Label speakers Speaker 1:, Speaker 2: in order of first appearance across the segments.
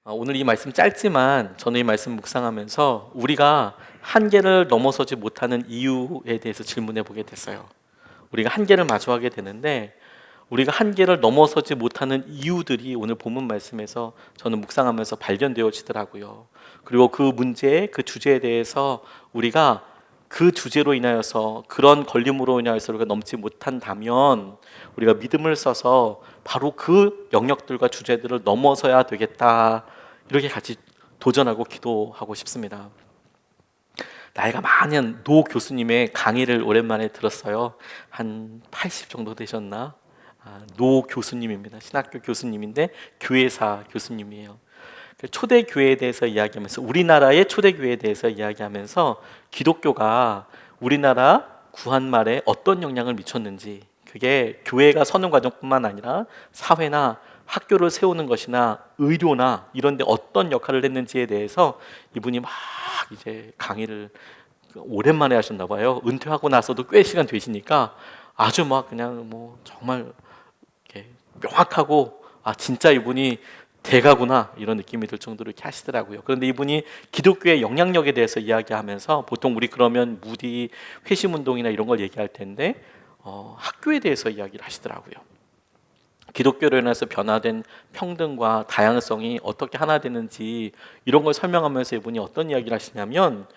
Speaker 1: 오늘 이 말씀 짧지만 저는 이 말씀 묵상하면서 우리가 한계를 넘어서지 못하는 이유에 대해서 질문해 보게 됐어요. 우리가 한계를 마주하게 되는데 우리가 한계를 넘어서지 못하는 이유들이 오늘 본문 말씀에서 저는 묵상하면서 발견되어지더라고요. 그리고 그 문제, 그 주제에 대해서 우리가 그 주제로 인하여서 그런 걸림으로 인하여서 우리가 넘지 못한다면 우리가 믿음을 써서 바로 그 영역들과 주제들을 넘어서야 되겠다, 이렇게 같이 도전하고 기도하고 싶습니다. 나이가 많은 노 교수님의 강의를 오랜만에 들었어요. 한 80 정도 되셨나? 노 교수님입니다. 신학교 교수님인데 교회사 교수님이에요. 초대교회에 대해서 이야기하면서, 우리나라의 초대교회에 대해서 이야기하면서 기독교가 우리나라 구한말에 어떤 영향을 미쳤는지, 그게 교회가 서는 과정뿐만 아니라 사회나 학교를 세우는 것이나 의료나 이런 데 어떤 역할을 했는지에 대해서 이분이 막 이제 강의를 오랜만에 하셨나 봐요. 은퇴하고 나서도 꽤 시간 되시니까 아주 막 그냥 뭐 정말 이렇게 명확하고 진짜 이분이 대가구나 이런 느낌이 들 정도로 이렇게 하시더라고요. 그런데 이분이 기독교의 영향력에 대해서 이야기하면서, 보통 우리 그러면 무디 회심운동이나 이런 걸 얘기할 텐데 학교에 대해서 이야기를 하시더라고요. 기독교로 인해서 변화된 평등과 다양성이 어떻게 하나 되는지 이런 걸 설명하면서 이분이 어떤 이야기를 하시냐면,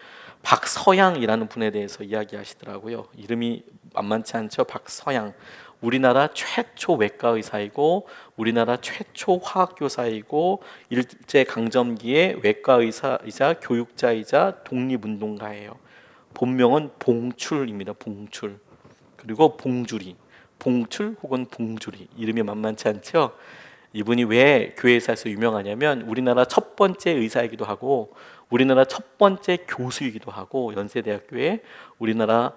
Speaker 1: 박서양이라는 분에 대해서 이야기하시더라고요. 이름이 만만치 않죠. 박서양. 우리나라 최초 외과 의사이고 우리나라 최초 화학교사이고 일제강점기의 외과 의사이자 교육자이자 독립운동가예요. 본명은 봉출입니다. 봉출. 그리고 봉주리. 봉출 혹은 봉주리. 이름이 만만치 않죠. 이분이 왜 교회에서 유명하냐면 우리나라 첫 번째 의사이기도 하고 우리나라 첫 번째 교수이기도 하고 연세대학교에 우리나라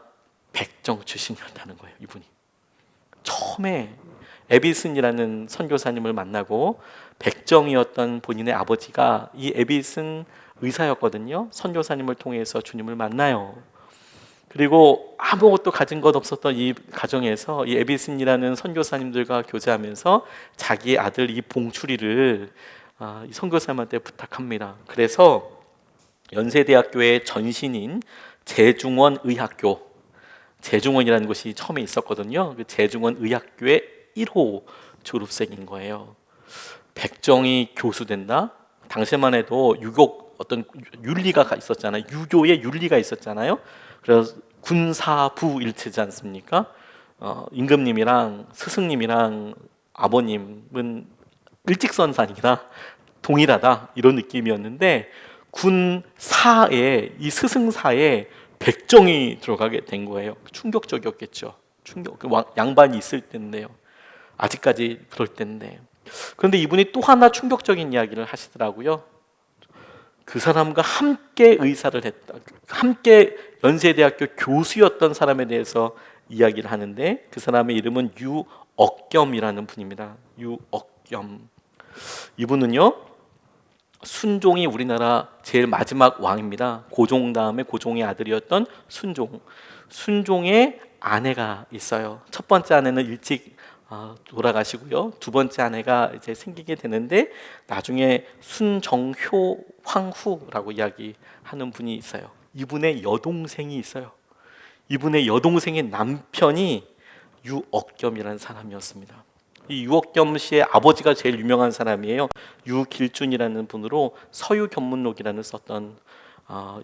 Speaker 1: 백정 출신이었다는 거예요. 이분이 처음에 에비슨이라는 선교사님을 만나고, 백정이었던 본인의 아버지가 이 에비슨 의사였거든요. 선교사님을 통해서 주님을 만나요. 그리고 아무것도 가진 것 없었던 이 가정에서 이 에비슨이라는 선교사님들과 교제하면서 자기의 아들 이 봉출이를 이 선교사님한테 부탁합니다. 그래서 연세대학교의 전신인 제중원 의학교, 제중원이라는 곳이 처음에 있었거든요. 그 제중원 의학교의 1호 졸업생인 거예요. 백정이 교수된다? 당시만 해도 유교 어떤 윤리가 있었잖아요. 유교의 윤리가 있었잖아요. 그래서 군사부 일체지 않습니까? 임금님이랑 스승님이랑 아버님은 일직선상이다, 동일하다, 이런 느낌이었는데 군사에, 이 스승사에 백정이 들어가게 된 거예요. 충격적이었겠죠. 양반이 있을 때인데요. 아직까지 그럴 때인데. 그런데 이분이 또 하나 충격적인 이야기를 하시더라고요. 그 사람과 함께 의사를 했다, 함께 연세대학교 교수였던 사람에 대해서 이야기를 하는데, 그 사람의 이름은 유억겸이라는 분입니다. 유억겸. 이분은요, 순종이 우리나라 제일 마지막 왕입니다. 고종 다음에 고종의 아들이었던 순종. 순종의 아내가 있어요. 첫 번째 아내는 일찍 돌아가시고요. 두 번째 아내가 이제 생기게 되는데 나중에 순정효 황후라고 이야기하는 분이 있어요. 이분의 여동생이 있어요. 이분의 여동생의 남편이 유억겸이라는 사람이었습니다. 이 유억겸 씨의 아버지가 제일 유명한 사람이에요. 유길준이라는 분으로 서유견문록이라는 썼던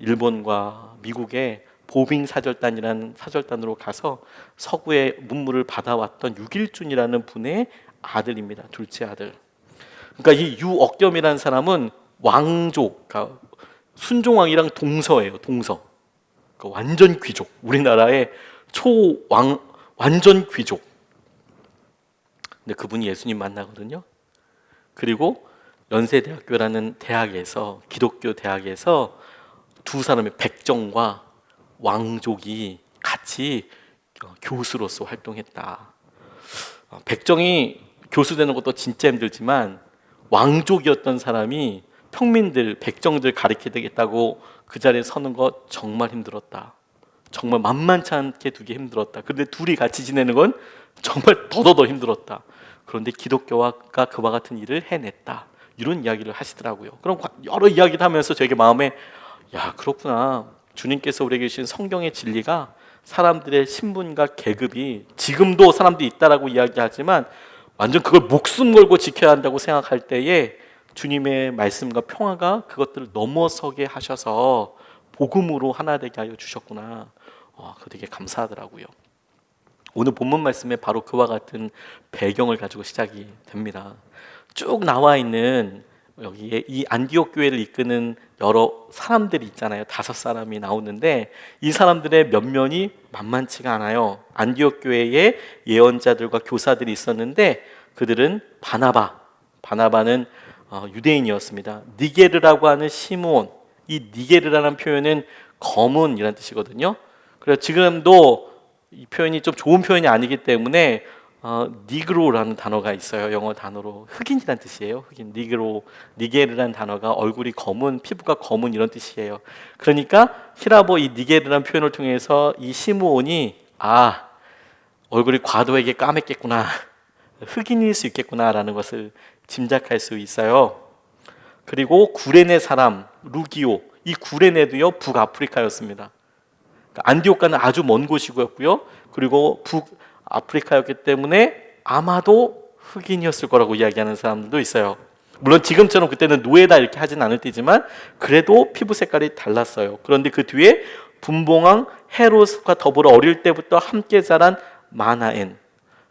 Speaker 1: 일본과 미국의 보빙 사절단이라는 사절단으로 가서 서구의 문물을 받아왔던 유길준이라는 분의 아들입니다. 둘째 아들. 그러니까 이 유억겸이라는 사람은 왕족, 그러니까 순종왕이랑 동서예요. 동서. 그러니까 완전 귀족. 우리나라의 초왕, 완전 귀족. 근데 그분이 예수님 만나거든요. 그리고 연세대학교라는 대학에서, 기독교 대학에서 두 사람의 백정과 왕족이 같이 교수로서 활동했다. 백정이 교수되는 것도 진짜 힘들지만 왕족이었던 사람이 평민들, 백정들 가르치게 되겠다고 그 자리에 서는 것 정말 힘들었다. 정말 만만치 않게 두기 힘들었다. 그런데 둘이 같이 지내는 건 정말 더더더 힘들었다. 그런데 기독교가 그와 같은 일을 해냈다. 이런 이야기를 하시더라고요. 그럼 여러 이야기를 하면서 저에게 마음에 야, 그렇구나. 주님께서 우리에게 주신 성경의 진리가 사람들의 신분과 계급이 지금도 사람들이 있다라고 이야기하지만 완전 그걸 목숨 걸고 지켜야 한다고 생각할 때에 주님의 말씀과 평화가 그것들을 넘어서게 하셔서 복음으로 하나 되게 하여 주셨구나. 그거 되게 감사하더라고요. 오늘 본문 말씀에 바로 그와 같은 배경을 가지고 시작이 됩니다. 쭉 나와 있는 여기에 이 안디옥 교회를 이끄는 여러 사람들이 있잖아요. 5사람이 나오는데 이 사람들의 면면이 만만치가 않아요. 안디옥 교회에 예언자들과 교사들이 있었는데 그들은 바나바는 유대인이었습니다. 니게르라고 하는 시므온, 이 니게르라는 표현은 검은이라는 뜻이거든요. 그래서 지금도 이 표현이 좀 좋은 표현이 아니기 때문에 니그로라는 단어가 있어요. 영어 단어로 흑인이라는 뜻이에요. 흑인, 니게르라는 단어가 얼굴이 검은, 피부가 검은 이런 뜻이에요. 그러니까 히라보 이 니게르라는 표현을 통해서 이 시므온이 얼굴이 과도하게 까맸겠구나, 흑인일 수 있겠구나라는 것을 짐작할 수 있어요. 그리고 구레네 사람 루기오, 이 구레네도요 북아프리카였습니다. 안디옥과는 아주 먼 곳이고요. 그리고 북아프리카였기 때문에 아마도 흑인이었을 거라고 이야기하는 사람들도 있어요. 물론 지금처럼 그때는 노예다 이렇게 하진 않을 때지만 그래도 피부 색깔이 달랐어요. 그런데 그 뒤에 분봉왕 헤롯과 더불어 어릴 때부터 함께 자란 마나엔,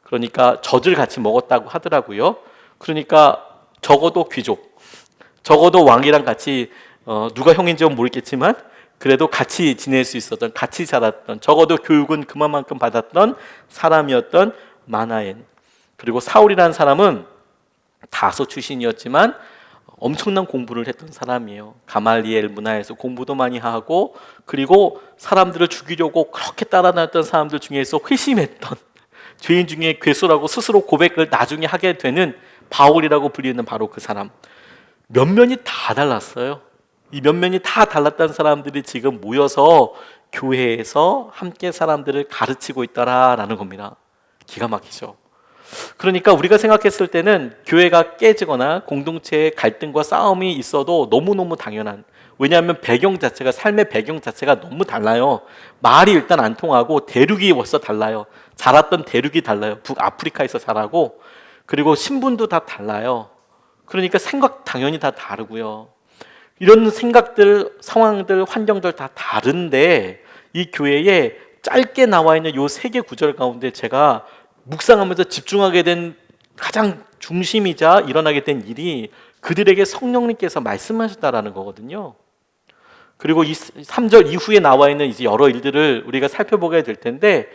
Speaker 1: 그러니까 젖을 같이 먹었다고 하더라고요. 그러니까 적어도 귀족, 적어도 왕이랑 같이 누가 형인지는 모르겠지만 그래도 같이 지낼 수 있었던, 같이 자랐던, 적어도 교육은 그만큼 받았던 사람이었던 마나엔. 그리고 사울이라는 사람은 다소 출신이었지만 엄청난 공부를 했던 사람이에요. 가말리엘 문화에서 공부도 많이 하고, 그리고 사람들을 죽이려고 그렇게 따라다녔던 사람들 중에서 회심했던, 죄인 중에 괴수라고 스스로 고백을 나중에 하게 되는 바울이라고 불리는 바로 그 사람. 면면이 다 달랐어요. 이 면면이 다 달랐던 사람들이 지금 모여서 교회에서 함께 사람들을 가르치고 있다라는 겁니다. 기가 막히죠. 그러니까 우리가 생각했을 때는 교회가 깨지거나 공동체의 갈등과 싸움이 있어도 너무너무 당연한, 왜냐하면 배경 자체가, 삶의 배경 자체가 너무 달라요. 말이 일단 안 통하고 대륙이 벌써 달라요. 자랐던 대륙이 달라요. 북아프리카에서 자라고, 그리고 신분도 다 달라요. 그러니까 생각 당연히 다 다르고요. 이런 생각들, 상황들, 환경들 다 다른데 이 교회에 짧게 나와 있는 요 3개 구절 가운데 제가 묵상하면서 집중하게 된 가장 중심이자 일어나게 된 일이 그들에게 성령님께서 말씀하셨다라는 거거든요. 그리고 이 3절 이후에 나와 있는 이제 여러 일들을 우리가 살펴보게 될 텐데,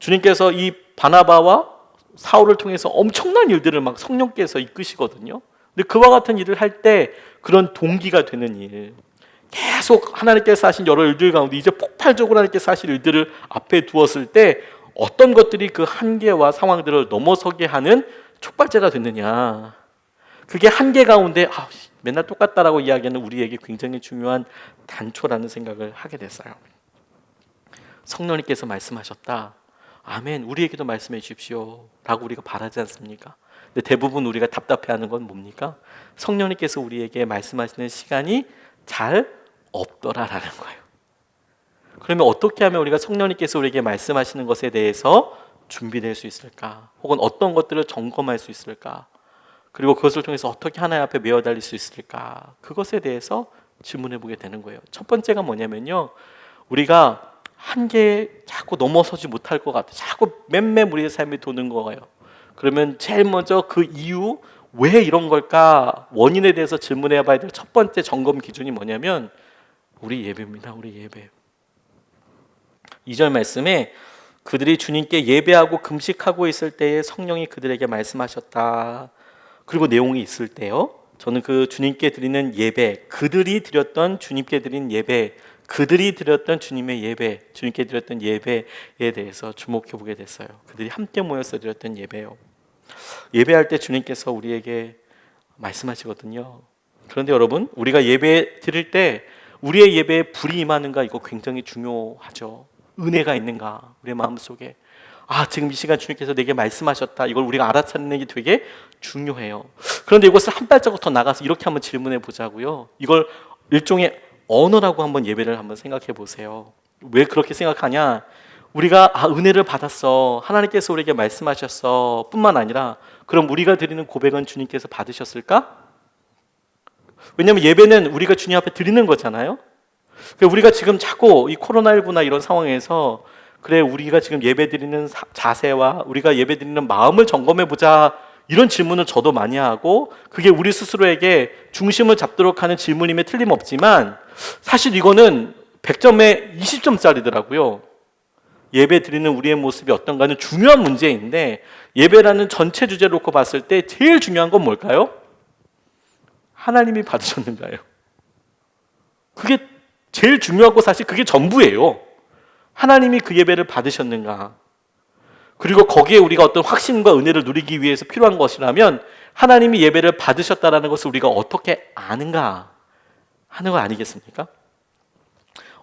Speaker 1: 주님께서 이 바나바와 사울을 통해서 엄청난 일들을 막 성령께서 이끄시거든요. 근데 그와 같은 일을 할 때 그런 동기가 되는 일, 계속 하나님께서 하신 여러 일들 가운데 이제 폭발적으로 하나님께서 하실 일들을 앞에 두었을 때 어떤 것들이 그 한계와 상황들을 넘어서게 하는 촉발제가 됐느냐, 그게 한계 가운데 맨날 똑같다라고 이야기하는 우리에게 굉장히 중요한 단초라는 생각을 하게 됐어요. 성령님께서 말씀하셨다, 아멘, 우리에게도 말씀해 주십시오 라고 우리가 바라지 않습니까? 근데 대부분 우리가 답답해하는 건 뭡니까? 성령님께서 우리에게 말씀하시는 시간이 잘 없더라라는 거예요. 그러면 어떻게 하면 우리가 성령님께서 우리에게 말씀하시는 것에 대해서 준비될 수 있을까? 혹은 어떤 것들을 점검할 수 있을까? 그리고 그것을 통해서 어떻게 하나님 앞에 메어 달릴 수 있을까? 그것에 대해서 질문해 보게 되는 거예요. 첫 번째가 뭐냐면요, 우리가 한계에 자꾸 넘어서지 못할 것 같아, 자꾸 맴매 우리의 삶이 도는 거예요. 그러면 제일 먼저 그 이유, 왜 이런 걸까? 원인에 대해서 질문해 봐야 될 첫 번째 점검 기준이 뭐냐면 우리 예배입니다. 우리 예배. 2절 말씀에 그들이 주님께 예배하고 금식하고 있을 때에 성령이 그들에게 말씀하셨다. 그리고 내용이 있을 때요, 저는 그 주님께 드리는 예배, 그들이 드렸던 주님께 드린 예배, 그들이 드렸던 주님의 예배, 주님께 드렸던 예배에 대해서 주목해 보게 됐어요. 그들이 함께 모여서 드렸던 예배요. 예배할 때 주님께서 우리에게 말씀하시거든요. 그런데 여러분, 우리가 예배 드릴 때 우리의 예배에 불이 임하는가, 이거 굉장히 중요하죠. 은혜가 있는가 우리의 마음속에. 지금 이 시간 주님께서 내게 말씀하셨다. 이걸 우리가 알아차리는 게 되게 중요해요. 그런데 이것을 한 발자국 더 나가서 이렇게 한번 질문해 보자고요. 이걸 일종의 언어라고 한번 예배를 한번 생각해 보세요. 왜 그렇게 생각하냐? 우리가 은혜를 받았어. 하나님께서 우리에게 말씀하셨어. 뿐만 아니라 그럼 우리가 드리는 고백은 주님께서 받으셨을까? 왜냐하면 예배는 우리가 주님 앞에 드리는 거잖아요. 우리가 지금 자꾸 이 코로나19나 이런 상황에서 그래 우리가 지금 예배 드리는 자세와 우리가 예배 드리는 마음을 점검해 보자 이런 질문을 저도 많이 하고 그게 우리 스스로에게 중심을 잡도록 하는 질문임에 틀림없지만 사실 이거는 100점에 20점짜리더라고요. 예배 드리는 우리의 모습이 어떤가는 중요한 문제인데 예배라는 전체 주제를 놓고 봤을 때 제일 중요한 건 뭘까요? 하나님이 받으셨는가요? 그게 제일 중요하고 사실 그게 전부예요. 하나님이 그 예배를 받으셨는가? 그리고 거기에 우리가 어떤 확신과 은혜를 누리기 위해서 필요한 것이라면 하나님이 예배를 받으셨다는 것을 우리가 어떻게 아는가 하는 거 아니겠습니까?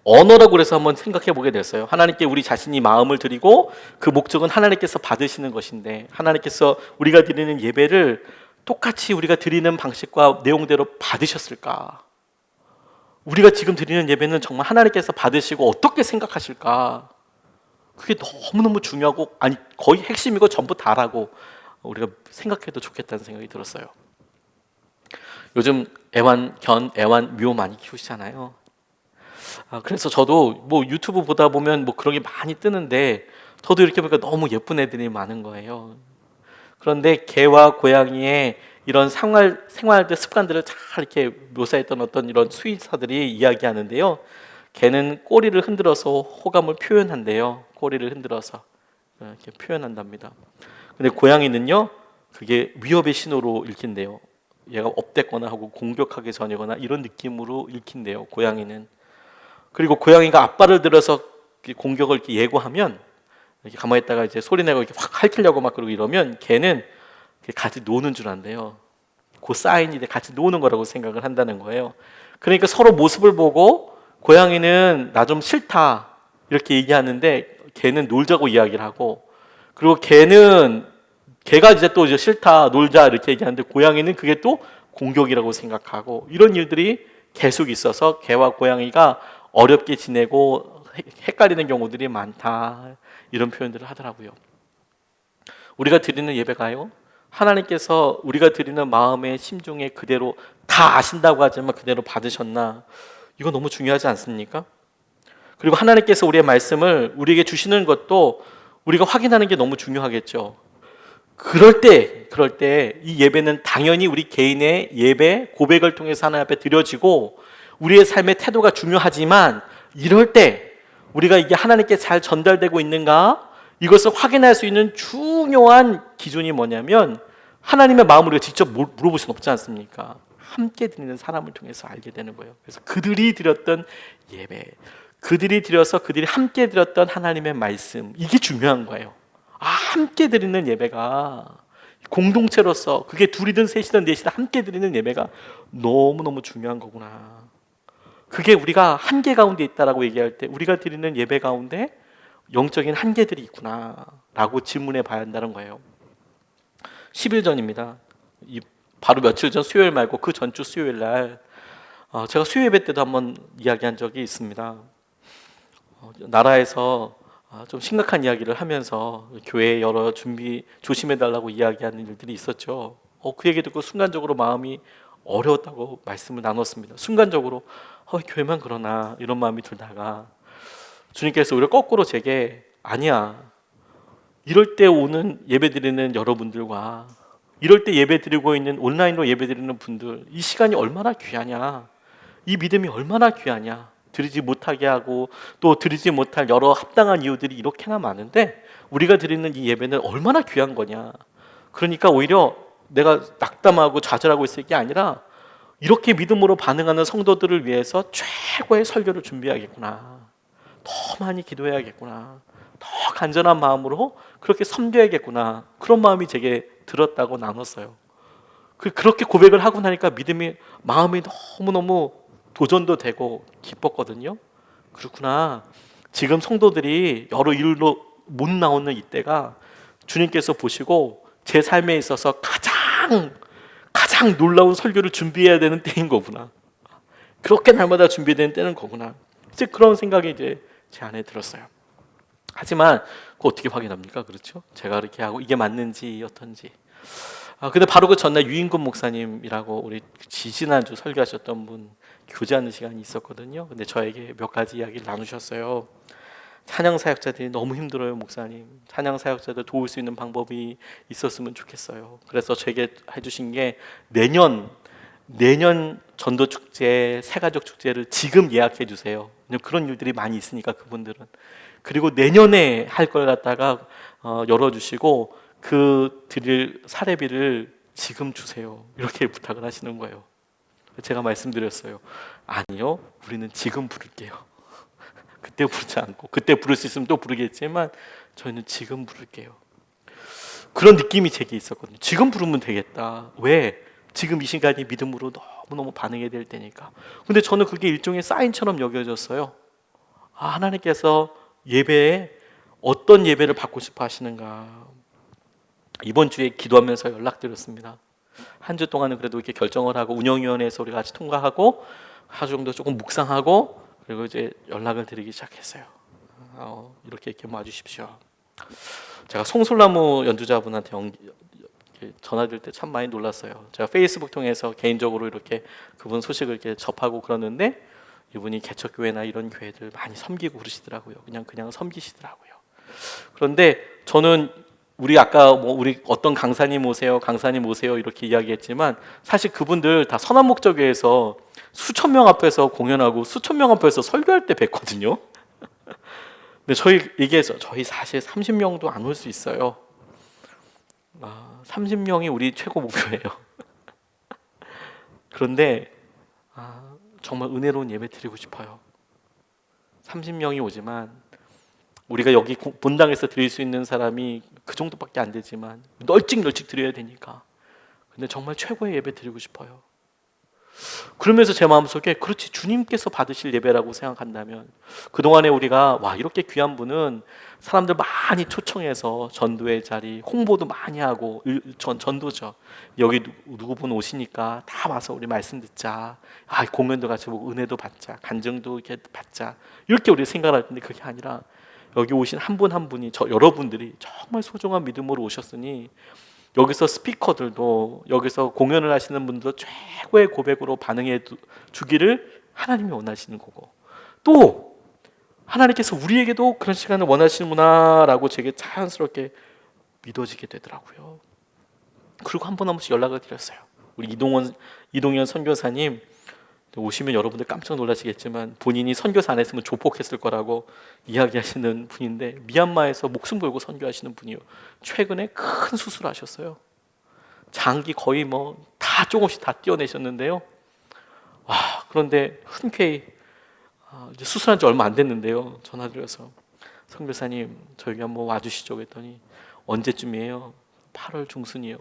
Speaker 1: 언어라고 그래서 한번 생각해 보게 됐어요. 하나님께 우리 자신이 마음을 드리고 그 목적은 하나님께서 받으시는 것인데 하나님께서 우리가 드리는 예배를 똑같이 우리가 드리는 방식과 내용대로 받으셨을까? 우리가 지금 드리는 예배는 정말 하나님께서 받으시고 어떻게 생각하실까? 그게 너무너무 중요하고 거의 핵심이고 전부 다라고 우리가 생각해도 좋겠다는 생각이 들었어요. 요즘 애완, 미호 많이 키우시잖아요. 그래서 저도 유튜브 보다 보면 그런 게 많이 뜨는데 저도 이렇게 보니까 너무 예쁜 애들이 많은 거예요. 그런데 개와 고양이의 이런 생활들 습관들을 잘 이렇게 묘사했던 어떤 이런 수의사들이 이야기하는데요. 개는 꼬리를 흔들어서 호감을 표현한대요. 꼬리를 흔들어서 이렇게 표현한답니다. 근데 고양이는요, 그게 위협의 신호로 읽힌대요. 얘가 업됐거나 하고 공격하기 전이거나 이런 느낌으로 읽힌대요. 고양이는. 그리고 고양이가 앞발을 들어서 공격을 이렇게 예고하면 이렇게 가만히 있다가 이제 소리내고 이렇게 확 핥으려고 막 그러고 이러면 개는 같이 노는 줄 안대요. 그 사인이 같이 노는 거라고 생각을 한다는 거예요. 그러니까 서로 모습을 보고 고양이는 나 좀 싫다 이렇게 얘기하는데 개는 놀자고 이야기를 하고 그리고 개가 이제 또 이제 싫다 놀자 이렇게 얘기하는데 고양이는 그게 또 공격이라고 생각하고 이런 일들이 계속 있어서 개와 고양이가 어렵게 지내고 헷갈리는 경우들이 많다 이런 표현들을 하더라고요. 우리가 드리는 예배가요, 하나님께서 우리가 드리는 마음의 심중에 그대로 다 아신다고 하지만 그대로 받으셨나? 이거 너무 중요하지 않습니까? 그리고 하나님께서 우리의 말씀을 우리에게 주시는 것도 우리가 확인하는 게 너무 중요하겠죠. 그럴 때 이 예배는 당연히 우리 개인의 예배, 고백을 통해서 하나님 앞에 드려지고 우리의 삶의 태도가 중요하지만 이럴 때 우리가 이게 하나님께 잘 전달되고 있는가? 이것을 확인할 수 있는 중요한 기준이 뭐냐면 하나님의 마음을 우리가 직접 물어볼 수는 없지 않습니까? 함께 드리는 사람을 통해서 알게 되는 거예요. 그래서 그들이 드렸던 예배, 그들이 함께 드렸던 하나님의 말씀, 이게 중요한 거예요. 함께 드리는 예배가 공동체로서 그게 둘이든 셋이든 넷이든 함께 드리는 예배가 너무너무 중요한 거구나. 그게 우리가 한계 가운데 있다라고 얘기할 때 우리가 드리는 예배 가운데 영적인 한계들이 있구나 라고 질문해 봐야 한다는 거예요. 10일 전입니다. 바로 며칠 전 수요일 말고 그 전주 수요일 날 제가 수요 예배 때도 한번 이야기한 적이 있습니다. 나라에서 좀 심각한 이야기를 하면서 교회 여러 준비 조심해 달라고 이야기하는 일들이 있었죠. 그 얘기 듣고 순간적으로 마음이 어려웠다고 말씀을 나눴습니다. 순간적으로 교회만 그러나 이런 마음이 들다가 주님께서 오히려 거꾸로 제게 아니야, 이럴 때 오는 예배드리는 여러분들과 이럴 때 예배드리고 있는 온라인으로 예배드리는 분들, 이 시간이 얼마나 귀하냐, 이 믿음이 얼마나 귀하냐, 드리지 못하게 하고 또 드리지 못할 여러 합당한 이유들이 이렇게나 많은데 우리가 드리는 이 예배는 얼마나 귀한 거냐. 그러니까 오히려 내가 낙담하고 좌절하고 있을 게 아니라 이렇게 믿음으로 반응하는 성도들을 위해서 최고의 설교를 준비해야겠구나, 더 많이 기도해야겠구나, 더 간절한 마음으로 그렇게 섬겨야겠구나, 그런 마음이 제게 들었다고 나눴어요. 그렇게 고백을 하고 나니까 마음이 너무너무 도전도 되고 기뻤거든요. 그렇구나, 지금 성도들이 여러 일로 못 나오는 이때가 주님께서 보시고 제 삶에 있어서 가장 놀라운 설교를 준비해야 되는 때인 거구나. 그렇게 날마다 준비되는 때는 거구나. 이제 그런 생각이 이제 제 안에 들었어요. 하지만 그거 어떻게 확인합니까? 그렇죠? 제가 그렇게 하고 이게 맞는지 어떤지. 근데 바로 그 전날 유인근 목사님이라고 우리 지지난주 설교하셨던 분 교제하는 시간이 있었거든요. 근데 저에게 몇 가지 이야기를 나누셨어요. 찬양 사역자들이 너무 힘들어요, 목사님. 찬양 사역자들 도울 수 있는 방법이 있었으면 좋겠어요. 그래서 제게 해주신 게 내년 전도 축제, 새가족 축제를 지금 예약해 주세요. 그런 일들이 많이 있으니까 그분들은. 그리고 내년에 할 걸 갖다가 열어주시고 그 드릴 사례비를 지금 주세요. 이렇게 부탁을 하시는 거예요. 제가 말씀드렸어요. 아니요, 우리는 지금 부를게요. 그때 부르지 않고, 그때 부를 수 있으면 또 부르겠지만 저희는 지금 부를게요. 그런 느낌이 제게 있었거든요. 지금 부르면 되겠다. 왜? 지금 이 시간이 믿음으로 너무너무 반응해야 될 때니까. 근데 저는 그게 일종의 사인처럼 여겨졌어요. 하나님께서 예배에 어떤 예배를 받고 싶어 하시는가. 이번 주에 기도하면서 연락드렸습니다. 한 주 동안은 그래도 이렇게 결정을 하고 운영위원회에서 우리가 같이 통과하고 하루 정도 조금 묵상하고 그리고 이제 연락을 드리기 시작했어요. 이렇게 와주십시오. 제가 송솔나무 연주자분한테 전화드릴 때 참 많이 놀랐어요. 제가 페이스북 통해서 개인적으로 이렇게 그분 소식을 이렇게 접하고 그러는데 이분이 개척교회나 이런 교회들 많이 섬기고 그러시더라고요. 그냥 섬기시더라고요. 그런데 저는 우리 아까 우리 어떤 강사님 오세요 이렇게 이야기했지만 사실 그분들 다 선한 목적교회에서 수천 명 앞에서 공연하고 수천 명 앞에서 설교할 때 뵀거든요. 근데 저희 사실 30명도 안 올 수 있어요. 30명이 우리 최고 목표예요. 그런데 정말 은혜로운 예배 드리고 싶어요. 30명이 오지만 우리가 여기 본당에서 드릴 수 있는 사람이 그 정도밖에 안 되지만 널찍 드려야 되니까. 근데 정말 최고의 예배 드리고 싶어요. 그러면서 제 마음속에 그렇지, 주님께서 받으실 예배라고 생각한다면 그동안에 우리가 이렇게 귀한 분은 사람들 많이 초청해서 전도의 자리 홍보도 많이 하고 전도죠. 여기 누구분 오시니까 다 와서 우리 말씀 듣자, 공연도 같이 보고 은혜도 받자, 간증도 이렇게 받자, 이렇게 우리 생각할 텐데 그게 아니라 여기 오신 한 분 한 분이 여러분들이 정말 소중한 믿음으로 오셨으니 여기서 스피커들도 여기서 공연을 하시는 분들도 최고의 고백으로 반응해 주기를 하나님이 원하시는 거고, 또 하나님께서 우리에게도 그런 시간을 원하시는구나라고 제게 자연스럽게 믿어지게 되더라고요. 그리고 한 번씩 연락을 드렸어요. 우리 이동현 선교사님 오시면 여러분들 깜짝 놀라시겠지만 본인이 선교사 안 했으면 조폭했을 거라고 이야기하시는 분인데 미얀마에서 목숨 걸고 선교하시는 분이요. 최근에 큰 수술하셨어요. 장기 거의 다 조금씩 다 떼어내셨는데요. 그런데 흔쾌히 이제 수술한 지 얼마 안 됐는데요. 전화드려서 선교사님 저희 한번 와주시죠 그랬더니 언제쯤이에요? 8월 중순이요.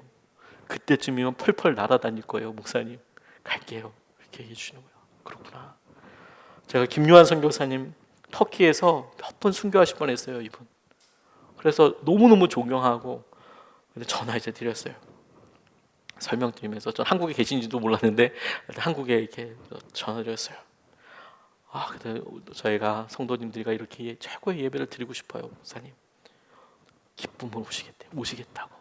Speaker 1: 그때쯤이면 펄펄 날아다닐 거예요. 목사님 갈게요. 이렇게 얘기해 주시는 거예요. 그렇구나. 제가 김요한 선교사님 터키에서 몇 번 순교하실 뻔했어요. 이분. 그래서 너무너무 존경하고 전화 이제 드렸어요. 설명드리면서 전 한국에 계신지도 몰랐는데 한국에 이렇게 전화드렸어요. 근데 저희가 성도님들과 이렇게 최고의 예배를 드리고 싶어요. 목사님 기쁨으로 오시겠다고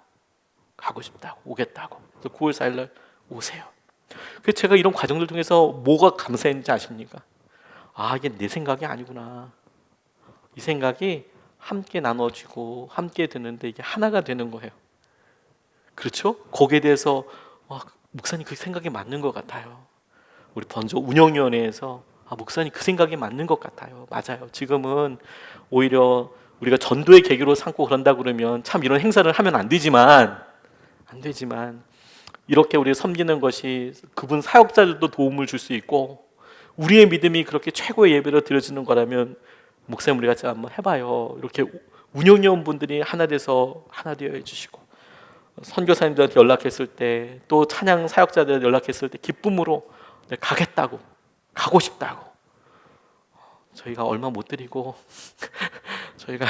Speaker 1: 가고 싶다고 오겠다고. 그래서 9월 4일 날 오세요. 그래서 제가 이런 과정들 중에서 뭐가 감사했는지 아십니까? 이게 내 생각이 아니구나. 이 생각이 함께 나눠지고 함께 듣는데 이게 하나가 되는 거예요. 그렇죠? 거기에 대해서 목사님 그 생각이 맞는 것 같아요. 우리 번저 운영위원회에서 목사님 그 생각이 맞는 것 같아요. 맞아요. 지금은 오히려 우리가 전도의 계기로 삼고 그런다 그러면 참 이런 행사를 하면 안 되지만 이렇게 우리 섬기는 것이 그분 사역자들도 도움을 줄 수 있고 우리의 믿음이 그렇게 최고의 예배로 드려지는 거라면 목사님 우리 같이 한번 해봐요. 이렇게 운영위원분들이 하나 되어 해주시고 선교사님들한테 연락했을 때 또 찬양 사역자들 연락했을 때 기쁨으로 가고 싶다고 저희가 얼마 못 드리고 저희가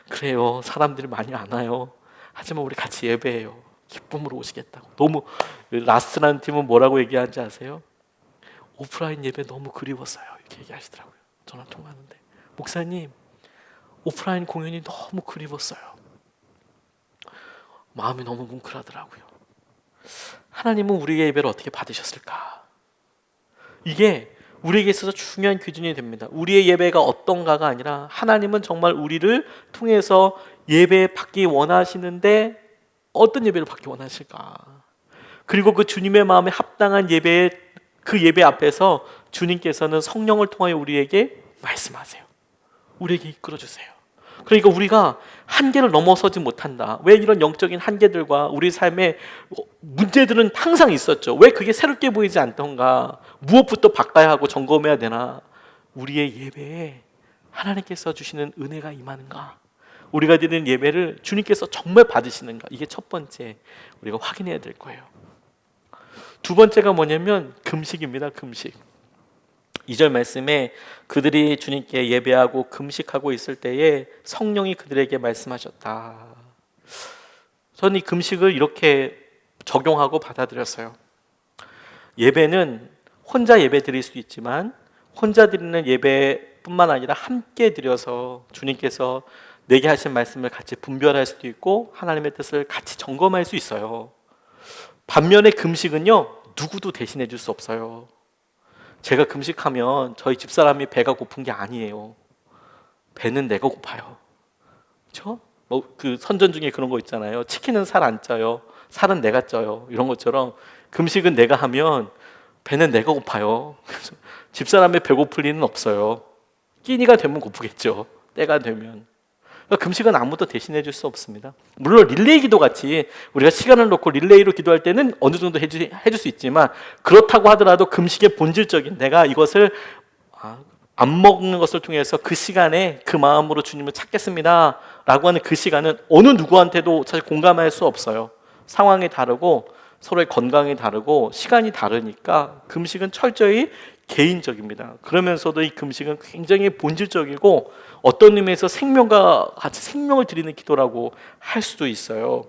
Speaker 1: 그래요. 사람들이 많이 안 와요. 하지만 우리 같이 예배해요. 기쁨으로 오시겠다고. 너무 라스트라는 팀은 뭐라고 얘기하는지 아세요? 오프라인 예배 너무 그리웠어요. 이렇게 얘기하시더라고요. 전화 통화하는데 목사님 오프라인 공연이 너무 그리웠어요. 마음이 너무 뭉클하더라고요. 하나님은 우리의 예배를 어떻게 받으셨을까? 이게 우리에게 있어서 중요한 기준이 됩니다. 우리의 예배가 어떤가가 아니라 하나님은 정말 우리를 통해서 예배 받기 원하시는데 어떤 예배를 받기 원하실까? 그리고 그 주님의 마음에 합당한 예배, 그 예배 앞에서 주님께서는 성령을 통하여 우리에게 말씀하세요. 우리에게 이끌어주세요. 그러니까 우리가 한계를 넘어서지 못한다. 왜 이런 영적인 한계들과 우리 삶의 문제들은 항상 있었죠. 왜 그게 새롭게 보이지 않던가? 무엇부터 바꿔야 하고 점검해야 되나? 우리의 예배에 하나님께서 주시는 은혜가 임하는가? 우리가 드리는 예배를 주님께서 정말 받으시는가? 이게 첫 번째 우리가 확인해야 될 거예요. 두 번째가 뭐냐면 금식입니다. 금식. 2절 말씀에 그들이 주님께 예배하고 금식하고 있을 때에 성령이 그들에게 말씀하셨다. 저는 이 금식을 이렇게 적용하고 받아들였어요. 예배는 혼자 예배 드릴 수 있지만 혼자 드리는 예배뿐만 아니라 함께 드려서 주님께서 내게 하신 말씀을 같이 분별할 수도 있고 하나님의 뜻을 같이 점검할 수 있어요. 반면에 금식은요, 누구도 대신해 줄 수 없어요. 제가 금식하면 저희 집사람이 배가 고픈 게 아니에요. 배는 내가 고파요. 그렇죠? 그 선전 중에 그런 거 있잖아요. 치킨은 살 안 쪄요. 살은 내가 쪄요. 이런 것처럼 금식은 내가 하면 배는 내가 고파요. 집사람의 배고플 리는 없어요. 끼니가 되면 고프겠죠. 때가 되면. 그러니까 금식은 아무도 대신해 줄 수 없습니다. 물론 릴레이 기도 같이 우리가 시간을 놓고 릴레이로 기도할 때는 어느 정도 해줄 수 있지만, 그렇다고 하더라도 금식의 본질적인 내가 이것을 안 먹는 것을 통해서 그 시간에 그 마음으로 주님을 찾겠습니다 라고 하는 그 시간은 어느 누구한테도 사실 공감할 수 없어요. 상황이 다르고 서로의 건강이 다르고 시간이 다르니까 금식은 철저히 개인적입니다. 그러면서도 이 금식은 굉장히 본질적이고 어떤 의미에서 생명과 같이 생명을 드리는 기도라고 할 수도 있어요.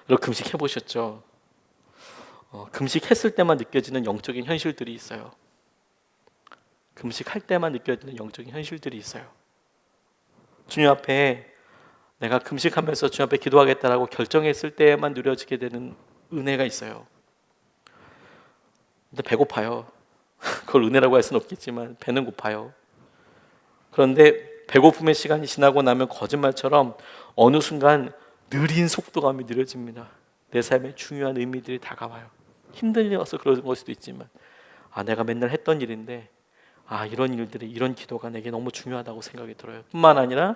Speaker 1: 여러분 금식 해보셨죠? 금식했을 때만 느껴지는 영적인 현실들이 있어요. 금식할 때만 느껴지는 영적인 현실들이 있어요. 주님 앞에 내가 금식하면서 주님 앞에 기도하겠다라고 결정했을 때만 누려지게 되는 은혜가 있어요. 근데 배고파요. 그걸 은혜라고 할 수는 없겠지만 배는 고파요. 그런데 배고픔의 시간이 지나고 나면 거짓말처럼 어느 순간 느린 속도감이 느려집니다. 내 삶에 중요한 의미들이 다가와요. 힘들어서 그런 걸 수도 있지만 내가 맨날 했던 일인데 이런 일들이, 이런 기도가 내게 너무 중요하다고 생각이 들어요. 뿐만 아니라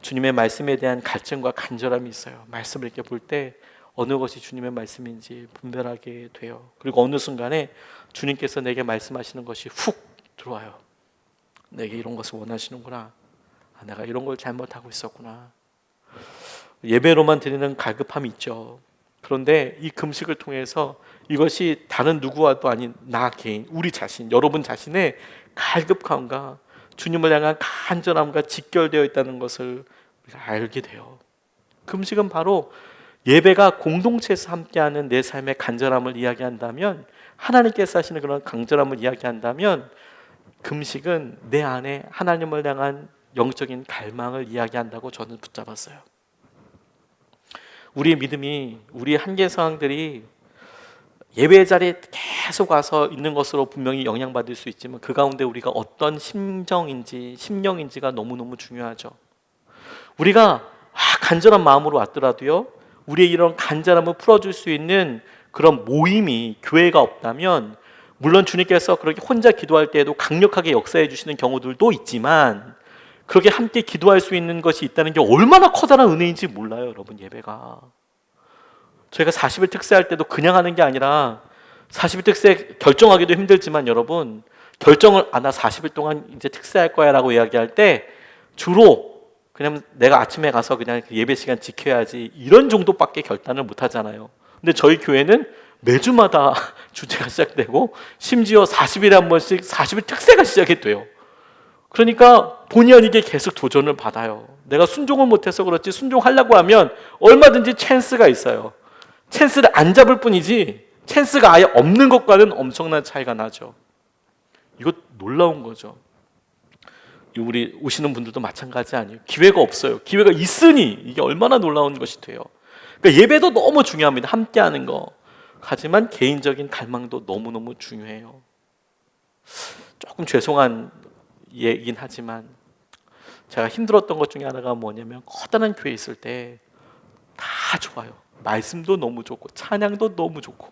Speaker 1: 주님의 말씀에 대한 갈증과 간절함이 있어요. 말씀을 이렇게 볼 때 어느 것이 주님의 말씀인지 분별하게 돼요. 그리고 어느 순간에 주님께서 내게 말씀하시는 것이 훅 들어와요. 내게 이런 것을 원하시는구나. 내가 이런 걸 잘못하고 있었구나. 예배로만 드리는 갈급함이 있죠. 그런데 이 금식을 통해서 이것이 다른 누구와도 아닌 나 개인, 우리 자신, 여러분 자신의 갈급함과 주님을 향한 간절함과 직결되어 있다는 것을 우리가 알게 돼요. 금식은 바로 예배가 공동체에서 함께하는 내 삶의 간절함을 이야기한다면, 하나님께서 하시는 그런 간절함을 이야기한다면, 금식은 내 안에 하나님을 향한 영적인 갈망을 이야기한다고 저는 붙잡았어요. 우리의 믿음이, 우리의 한계 상황들이 예배 자리에 계속 와서 있는 것으로 분명히 영향받을 수 있지만 그 가운데 우리가 어떤 심령인지가 너무너무 중요하죠. 우리가 간절한 마음으로 왔더라도요, 우리의 이런 간절함을 풀어줄 수 있는 그런 모임이, 교회가 없다면, 물론 주님께서 그렇게 혼자 기도할 때에도 강력하게 역사해 주시는 경우들도 있지만 그렇게 함께 기도할 수 있는 것이 있다는 게 얼마나 커다란 은혜인지 몰라요, 여러분. 예배가 저희가 40일 특세할 때도 그냥 하는 게 아니라 40일 특세 결정하기도 힘들지만 여러분, 결정을 나 40일 동안 이제 특세할 거야 라고 이야기할 때 주로 그냥 내가 아침에 가서 그냥 예배 시간 지켜야지 이런 정도밖에 결단을 못 하잖아요. 근데 저희 교회는 매주마다 주제가 시작되고 심지어 40일에 한 번씩 40일 특세가 시작이 돼요. 그러니까 본의 아니게 계속 도전을 받아요. 내가 순종을 못해서 그렇지 순종하려고 하면 얼마든지 찬스가 있어요. 찬스를 안 잡을 뿐이지 찬스가 아예 없는 것과는 엄청난 차이가 나죠. 이거 놀라운 거죠. 우리 오시는 분들도 마찬가지 아니에요. 기회가 없어요. 기회가 있으니 이게 얼마나 놀라운 것이 돼요. 그러니까 예배도 너무 중요합니다. 함께하는 거. 하지만 개인적인 갈망도 너무너무 중요해요. 조금 죄송한 얘기긴 하지만 제가 힘들었던 것 중에 하나가 뭐냐면 커다란 교회 있을 때 다 좋아요. 말씀도 너무 좋고 찬양도 너무 좋고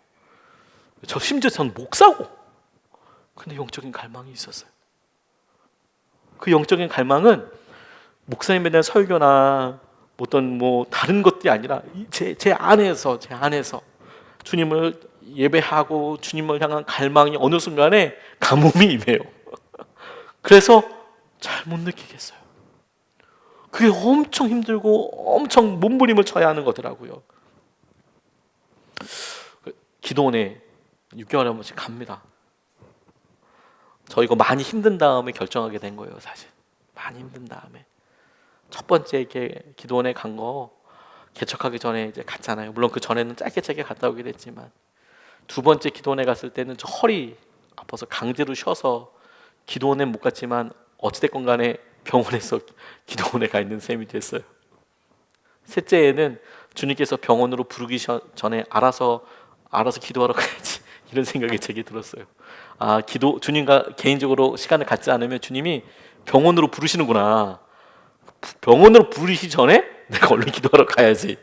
Speaker 1: 심지어 전 목사고 근데 영적인 갈망이 있었어요. 그 영적인 갈망은 목사님에 대한 설교나 어떤 다른 것들이 아니라 제 안에서 주님을 예배하고 주님을 향한 갈망이 어느 순간에 가뭄이 임해요. 그래서 잘 못 느끼겠어요. 그게 엄청 힘들고 엄청 몸부림을 쳐야 하는 거더라고요. 기도원에 6개월에 한 번씩 갑니다. 저 이거 많이 힘든 다음에 결정하게 된 거예요, 사실. 많이 힘든 다음에. 첫 번째 이렇게 기도원에 간 거 개척하기 전에 이제 갔잖아요. 물론 그 전에는 짧게 갔다 오긴 했지만 두 번째 기도원에 갔을 때는 저 허리 아파서 강제로 쉬어서 기도원에 못 갔지만 어찌됐건 간에 병원에서 기도원에 가 있는 셈이 됐어요. 셋째에는 주님께서 병원으로 부르기 전에 알아서 기도하러 가야지 이런 생각이 제게 들었어요. 주님과 개인적으로 시간을 갖지 않으면 주님이 병원으로 부르시는구나. 병원으로 부르시기 전에 내가 얼른 기도하러 가야지.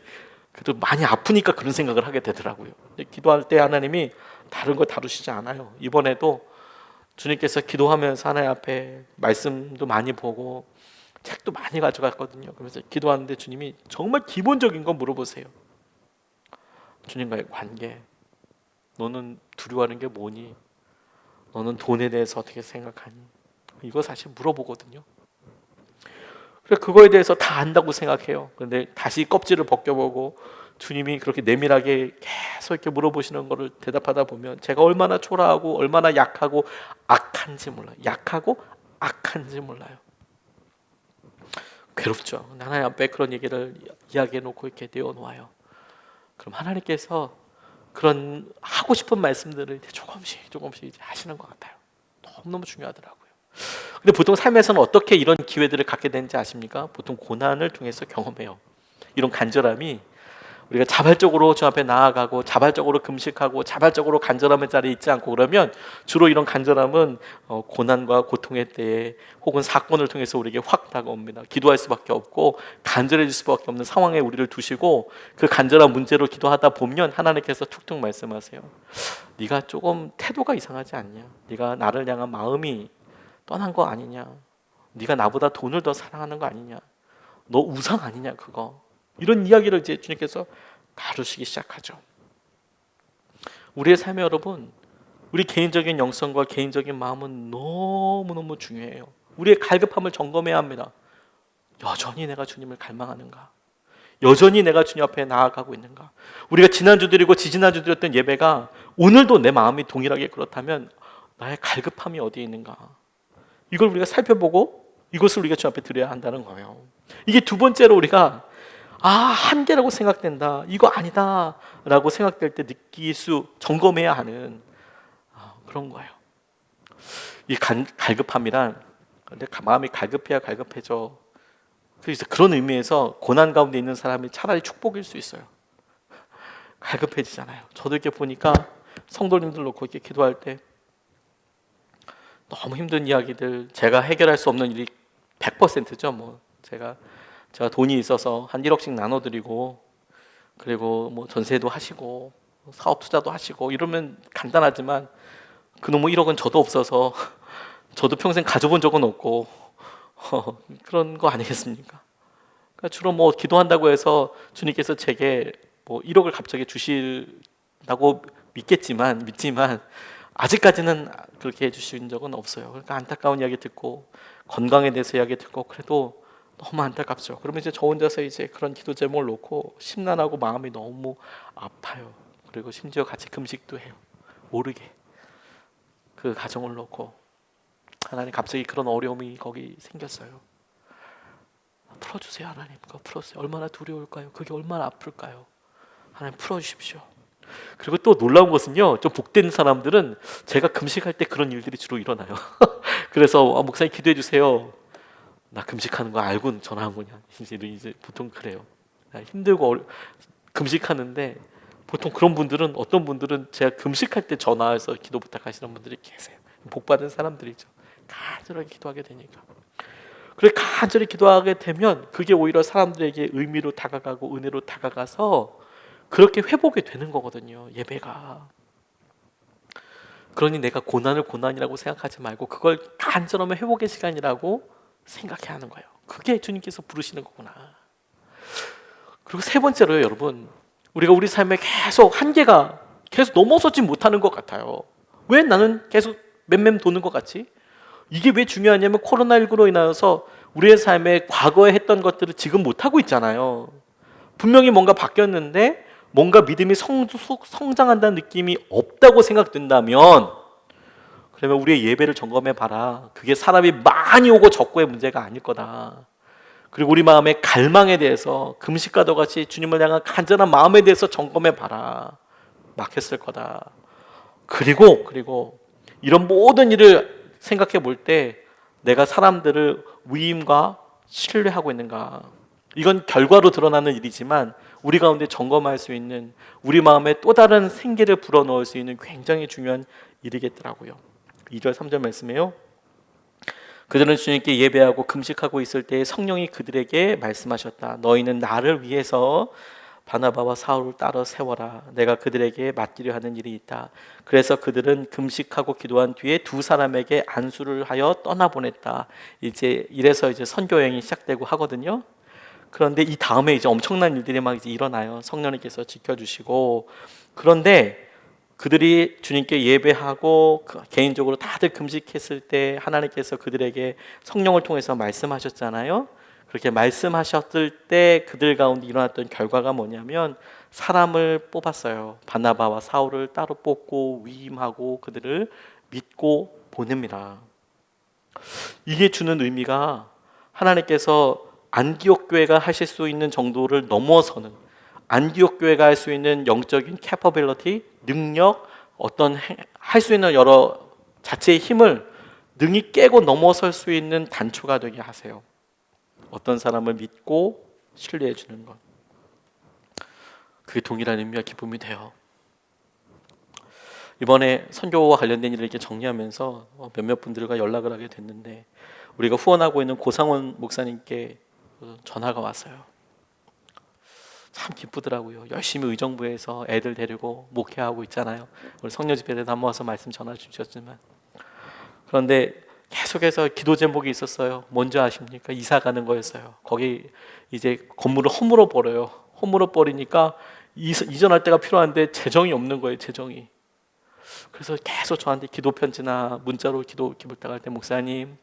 Speaker 1: 그래도 많이 아프니까 그런 생각을 하게 되더라고요. 기도할 때 하나님이 다른 거 다루시지 않아요. 이번에도 주님께서 기도하면서 하나님 앞에 말씀도 많이 보고 책도 많이 가져갔거든요. 그래서 기도하는데 주님이 정말 기본적인 거 물어보세요. 주님과의 관계. 너는 두려워하는 게 뭐니? 너는 돈에 대해서 어떻게 생각하니? 이거 사실 물어보거든요. 그래서 그거에 대해서 다 안다고 생각해요. 그런데 다시 껍질을 벗겨보고 주님이 그렇게 내밀하게 계속 이렇게 물어보시는 거를 대답하다 보면 제가 얼마나 초라하고 얼마나 약하고 악한지 몰라요. 약하고 악한지 몰라요. 괴롭죠. 하나님 앞에 그런 얘기를 이야기해 놓고 이렇게 내어놓아요. 그럼 하나님께서 그런 하고 싶은 말씀들을 조금씩 이제 하시는 것 같아요. 너무너무 중요하더라고요. 근데 보통 삶에서는 어떻게 이런 기회들을 갖게 되는지 아십니까? 보통 고난을 통해서 경험해요. 이런 간절함이 우리가 자발적으로 주 앞에 나아가고 자발적으로 금식하고 자발적으로 간절함의 자리에 있지 않고 그러면 주로 이런 간절함은 고난과 고통의 때에 혹은 사건을 통해서 우리에게 확 다가옵니다. 기도할 수밖에 없고 간절해질 수밖에 없는 상황에 우리를 두시고 그 간절한 문제로 기도하다 보면 하나님께서 툭툭 말씀하세요. 네가 조금 태도가 이상하지 않냐? 네가 나를 향한 마음이 떠난 거 아니냐? 네가 나보다 돈을 더 사랑하는 거 아니냐? 너 우상 아니냐 그거? 이런 이야기를 이제 주님께서 다루시기 시작하죠. 우리의 삶에 여러분, 우리 개인적인 영성과 개인적인 마음은 너무너무 중요해요. 우리의 갈급함을 점검해야 합니다. 여전히 내가 주님을 갈망하는가? 여전히 내가 주님 앞에 나아가고 있는가? 우리가 지난주 드리고 지지난주 드렸던 예배가 오늘도 내 마음이 동일하게 그렇다면 나의 갈급함이 어디에 있는가? 이걸 우리가 살펴보고 이것을 우리가 주 앞에 드려야 한다는 거예요. 이게 두 번째로 우리가 한계라고 생각된다. 이거 아니다. 라고 생각될 때 점검해야 하는 그런 거예요. 이 갈급함이란 마음이 갈급해야 갈급해져. 그래서 그런 의미에서 고난 가운데 있는 사람이 차라리 축복일 수 있어요. 갈급해지잖아요. 저도 이렇게 보니까 성도님들 놓고 이렇게 기도할 때 너무 힘든 이야기들, 제가 해결할 수 없는 일이 100%죠. 제가 돈이 있어서 한 1억씩 나눠드리고 그리고 전세도 하시고 사업 투자도 하시고 이러면 간단하지만 그놈의 1억은 저도 없어서 저도 평생 가져본 적은 없고 그런 거 아니겠습니까? 그러니까 주로 기도한다고 해서 주님께서 제게 1억을 갑자기 주신다고 믿지만 아직까지는 그렇게 해주신 적은 없어요. 그러니까 안타까운 이야기 듣고 건강에 대해서 이야기 듣고 그래도 너무 안타깝죠. 그러면 이제 저 혼자서 이제 그런 기도 제목을 놓고 심란하고 마음이 너무 아파요. 그리고 심지어 같이 금식도 해요. 모르게 그 가정을 놓고 하나님, 갑자기 그런 어려움이 거기 생겼어요. 풀어주세요. 하나님, 그거 풀어주세요. 얼마나 두려울까요? 그게 얼마나 아플까요? 하나님, 풀어주십시오. 그리고 또 놀라운 것은요, 좀 복된 사람들은 제가 금식할 때 그런 일들이 주로 일어나요. 그래서 목사님 기도해 주세요. 나 금식하는 거 알고 전화한 거냐? 이제 보통 그래요. 힘들고 금식하는데 보통 그런 분들은, 어떤 분들은 제가 금식할 때 전화해서 기도 부탁하시는 분들이 계세요. 복 받은 사람들이죠. 간절하게 기도하게 되니까. 그래, 간절히 기도하게 되면 그게 오히려 사람들에게 의미로 다가가고 은혜로 다가가서 그렇게 회복이 되는 거거든요. 예배가. 그러니 내가 고난을 고난이라고 생각하지 말고 그걸 간절하면 회복의 시간이라고 생각해야 하는 거예요. 그게 주님께서 부르시는 거구나. 그리고 세 번째로요, 여러분, 우리가 우리 삶에 계속 한계가 계속 넘어서지 못하는 것 같아요. 왜 나는 계속 맴맴 도는 것 같지? 이게 왜 중요하냐면 코로나19로 인하여서 우리의 삶에 과거에 했던 것들을 지금 못하고 있잖아요. 분명히 뭔가 바뀌었는데 뭔가 믿음이 성장한다는 느낌이 없다고 생각된다면, 그러면 우리의 예배를 점검해 봐라. 그게 사람이 많이 오고 적고의 문제가 아닐 거다. 그리고 우리 마음의 갈망에 대해서 금식과도 같이 주님을 향한 간절한 마음에 대해서 점검해 봐라. 막혔을 거다. 그리고 이런 모든 일을 생각해 볼 때 내가 사람들을 위임과 신뢰하고 있는가? 이건 결과로 드러나는 일이지만 우리 가운데 점검할 수 있는, 우리 마음에 또 다른 생기를 불어넣을 수 있는 굉장히 중요한 일이겠더라고요. 2절 3절 말씀이에요. 그들은 주님께 예배하고 금식하고 있을 때 성령이 그들에게 말씀하셨다. 너희는 나를 위해서 바나바와 사울을 따로 세워라. 내가 그들에게 맡기려 하는 일이 있다. 그래서 그들은 금식하고 기도한 뒤에 두 사람에게 안수를 하여 떠나보냈다. 이래서 선교 여행이 시작되고 하거든요. 그런데 이 다음에 엄청난 일들이 막 일어나요. 성령님께서 지켜주시고. 그런데 그들이 주님께 예배하고 개인적으로 다들 금식했을 때 하나님께서 그들에게 성령을 통해서 말씀하셨잖아요. 그렇게 말씀하셨을 때 그들 가운데 일어났던 결과가 뭐냐면 사람을 뽑았어요. 바나바와 사울을 따로 뽑고 위임하고 그들을 믿고 보냅니다. 이게 주는 의미가 하나님께서 안디옥 교회가 하실 수 있는 정도를 넘어서는, 안디옥 교회가 할 수 있는 영적인 캐퍼빌리티, 능력, 어떤 할 수 있는 여러 자체의 힘을 능히 깨고 넘어설 수 있는 단초가 되게 하세요. 어떤 사람을 믿고 신뢰해 주는 것, 그게 동일한 의미와 기쁨이 돼요. 이번에 선교와 관련된 일을 이렇게 정리하면서 몇몇 분들과 연락을 하게 됐는데 우리가 후원하고 있는 고상원 목사님께 전화가 왔어요. 참 기쁘더라고요. 열심히 의정부에서 애들 데리고 목회하고 있잖아요. 우리 성녀 집회 때도 한번 와서 말씀 전화 주셨지만, 그런데 계속해서 기도 제목이 있었어요. 뭔지 아십니까? 이사 가는 거였어요. 거기 건물을 허물어 버려요. 허물어 버리니까 이전할 때가 필요한데 재정이 없는 거예요. 재정이. 그래서 계속 저한테 기도 편지나 문자로 기도 부탁할 때, 목사님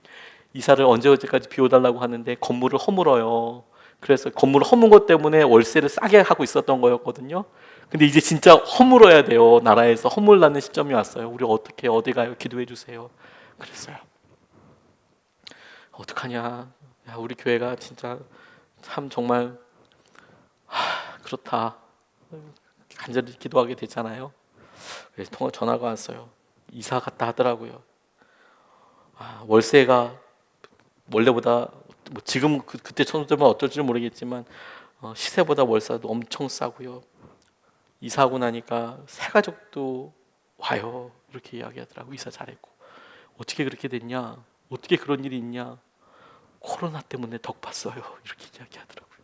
Speaker 1: 이사를 언제까지 비워달라고 하는데 건물을 허물어요. 그래서 건물을 허문 것 때문에 월세를 싸게 하고 있었던 거였거든요. 근데 이제 진짜 허물어야 돼요. 나라에서 허물나는 시점이 왔어요. 우리 어떻게 어디 가요? 기도해 주세요. 그랬어요. 어떡하냐? 야, 우리 교회가 진짜 참 정말 그렇다. 간절히 기도하게 됐잖아요. 그래서 전화가 왔어요. 이사 갔다 하더라고요. 월세가 원래보다 지금 그때 천수들은 어떨지 모르겠지만 시세보다 월세도 엄청 싸고요. 이사하고 나니까 새 가족도 와요. 이렇게 이야기하더라고. 이사 잘했고. 어떻게 그렇게 됐냐? 어떻게 그런 일이 있냐? 코로나 때문에 덕 봤어요. 이렇게 이야기하더라고요.